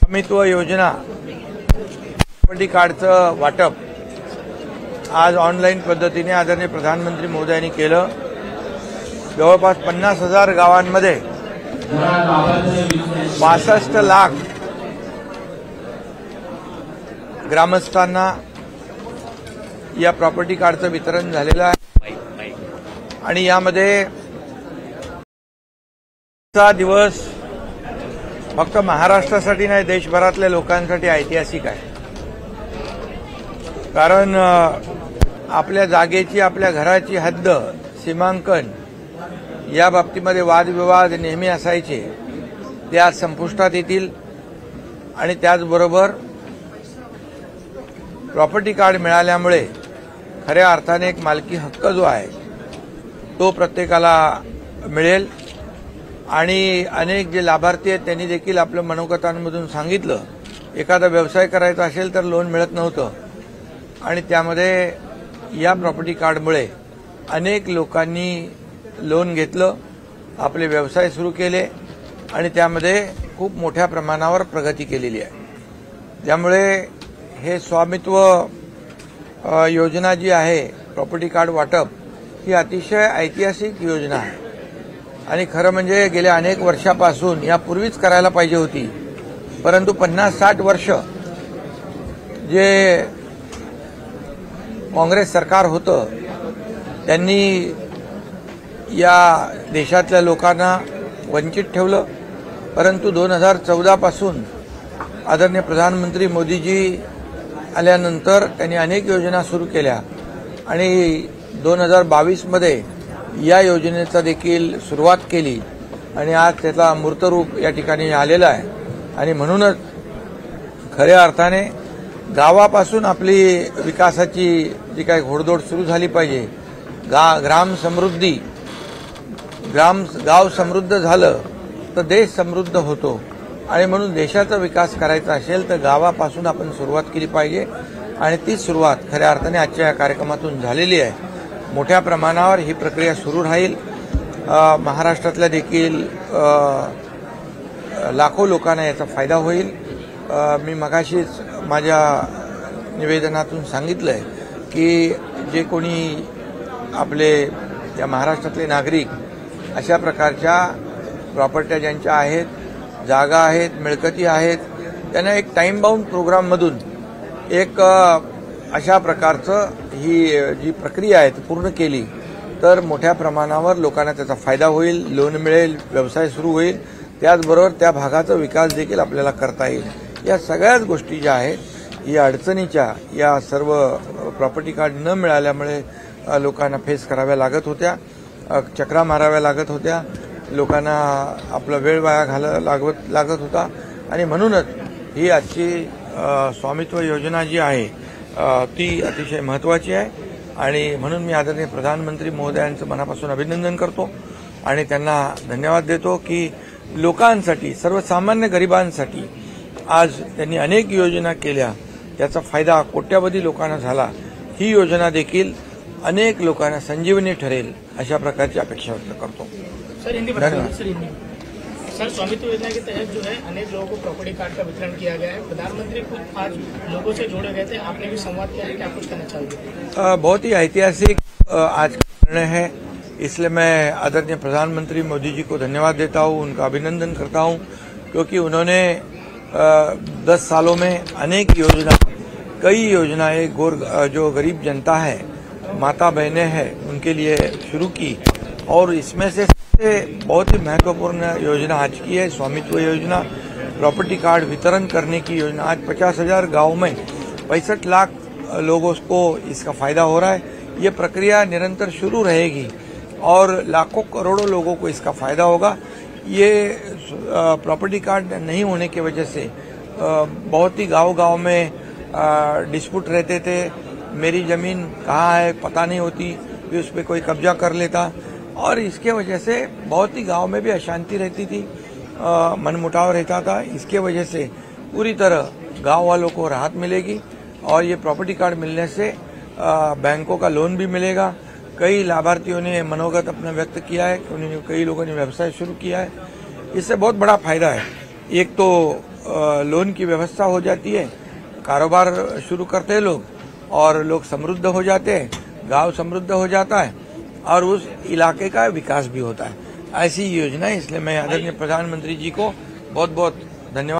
स्वामित्व योजना प्रॉपर्टी कार्डचं वाटप आज ऑनलाईन पद्धतीने आदरणीय प्रधानमंत्री मोदयांनी केलं। जवळपास 50,000 गावांमध्ये 62 लाख ग्रामस्थांना या प्रॉपर्टी कार्डचं वितरण झालेलं आहे आणि यामध्ये हा दिवस फक्त महाराष्ट्रासाठी नाही, देशभरातल्या लोकांसाठी ऐतिहासिक आहे। कारण आपल्या जागेची, आपल्या घराची हद्द, सीमांकन या बाबतीमध्ये वादविवाद नेहमी असायचे, ते आज संपुष्टात येतील आणि त्याचबरोबर प्रॉपर्टी कार्ड मिळाल्यामुळे खऱ्या अर्थाने एक मालकी हक्क जो आहे तो प्रत्येकाला मिळेल आणि अनेक जे लाभार्थी आहेत त्यांनी देखील आपल्या मनोगतांमधून सांगितलं, एखादा व्यवसाय करायचा असेल तर लोन मिळत नव्हतं आणि त्यामध्ये या प्रॉपर्टी कार्डमुळे अनेक लोकांनी लोन घेतलं, आपले व्यवसाय सुरू केले आणि त्यामध्ये खूप मोठ्या प्रमाणावर प्रगती केलेली आहे। त्यामुळे हे स्वामित्व योजना जी आहे, प्रॉपर्टी कार्ड वाटप, ही अतिशय ऐतिहासिक योजना आहे आणि खरं म्हणजे गेल्या अनेक वर्षापासून यापूर्वीच करायला पाहिजे होती, परंतु 50-60 वर्ष जे काँग्रेस सरकार होतं त्यांनी या देशातल्या लोकांना वंचित ठेवलं। परंतु 2014 पासून आदरणीय प्रधानमंत्री मोदीजी आल्यानंतर त्यांनी अनेक योजना सुरू केल्या आणि 2022 मध्ये या योजनेचा देखील सुरुवात केली आणि आज त्याचा मूर्तरूप या ठिकाणी आलेलं आहे आणि म्हणूनच खऱ्या अर्थाने गावापासून आपली विकासाची जी काही घोडदौड सुरू झाली पाहिजे, गाव समृद्ध झालं तर देश समृद्ध होतो आणि म्हणून देशाचा विकास करायचा असेल तर गावापासून आपण सुरुवात केली पाहिजे आणि ती सुरुवात खऱ्या अर्थाने आजच्या या कार्यक्रमातून झालेली आहे। मोठ्या प्रमाणावर ही प्रक्रिया सुरू राहील। महाराष्ट्रातल्या देखील लाखो लोकांना याचा फायदा होईल। मी मगाशीच माझ्या निवेदनातून सांगितलंय की जे कोणी आपले या महाराष्ट्रातले नागरिक अशा प्रकारच्या प्रॉपर्ट्या ज्यांच्या आहेत, जागा आहेत, मिळकती आहेत, त्यांना एक टाइम बाउंड प्रोग्राममधून एक अशा प्रकारचं ही जी प्रक्रिया आहे ती पूर्ण केली तर मोठ्या प्रमाणावर लोकांना त्याचा फायदा होईल, लोन मिळेल, व्यवसाय सुरू होईल, त्याचबरोबर त्या भागाचा विकास देखील आपल्याला करता येईल। या सगळ्याच गोष्टी ज्या आहेत या अडचणीच्या, या सर्व प्रॉपर्टी कार्ड न मिळाल्यामुळे लोकांना फेस कराव्या लागत होत्या, चक्रा माराव्या लागत होत्या, लोकांना आपला वेळ वाया लागत होता आणि म्हणूनच ही आजची स्वामित्व योजना जी आहे ती अतिशय महत्त्वाची आहे आणि म्हणून मी आदरणीय प्रधानमंत्री महोदयांचं मनापासून अभिनंदन करतो आणि त्यांना धन्यवाद देतो की लोकांसाठी, सर्वसामान्य गरिबांसाठी आज त्यांनी अनेक योजना केल्या, त्याचा फायदा कोट्यावधी लोकांना झाला। ही योजना देखील अनेक लोकांना संजीवनी ठरेल अशा प्रकारची अपेक्षा व्यक्त करतो। सर, स्वामित्व योजना के तहत जो है अनेक लोगों को प्रॉपर्टी कार्ड का वितरण किया गया है। प्रधानमंत्री खुद आज लोगों से जोड़े गए थे, आपने भी संवाद किया है, क्या कुछ कहना चाहोगे? बहुत ही ऐतिहासिक आज का निर्णय है, इसलिए मैं आदरणीय प्रधानमंत्री मोदी जी को धन्यवाद देता हूं, उनका अभिनंदन करता हूं क्योंकि उन्होंने 10 सालों में अनेक योजना, कई योजनाएं जो गरीब जनता है, माता बहनें हैं, उनके लिए शुरू की और इसमें से बहुत ही महत्वपूर्ण योजना आज की है स्वामित्व योजना, प्रॉपर्टी कार्ड वितरण करने की योजना। आज 50,000 गाँव में 65 लाख लोगों को इसका फायदा हो रहा है। ये प्रक्रिया निरंतर शुरू रहेगी और लाखों करोड़ों लोगों को इसका फायदा होगा। ये प्रॉपर्टी कार्ड नहीं होने की वजह से बहुत ही गांव में डिस्प्यूट रहते थे, मेरी जमीन कहाँ है पता नहीं होती, फिर उस पर कोई कब्जा कर लेता और इसके वजह से बहुत ही गांव में भी अशांति रहती थी, मनमुटाव रहता था। इसके वजह से पूरी तरह गांव वालों को राहत मिलेगी और ये प्रॉपर्टी कार्ड मिलने से बैंकों का लोन भी मिलेगा। कई लाभार्थियों ने मनोगत अपना व्यक्त किया है, कई लोगों ने व्यवसाय शुरू किया है। इससे बहुत बड़ा फायदा है। एक तो लोन की व्यवस्था हो जाती है, कारोबार शुरू करते हैं लोग और लोग समृद्ध हो जाते हैं, गांव समृद्ध हो जाता है और उस इलाके का विकास भी होता है। ऐसी योजना है, इसलिए मैं आदरणीय प्रधानमंत्री जी को बहुत बहुत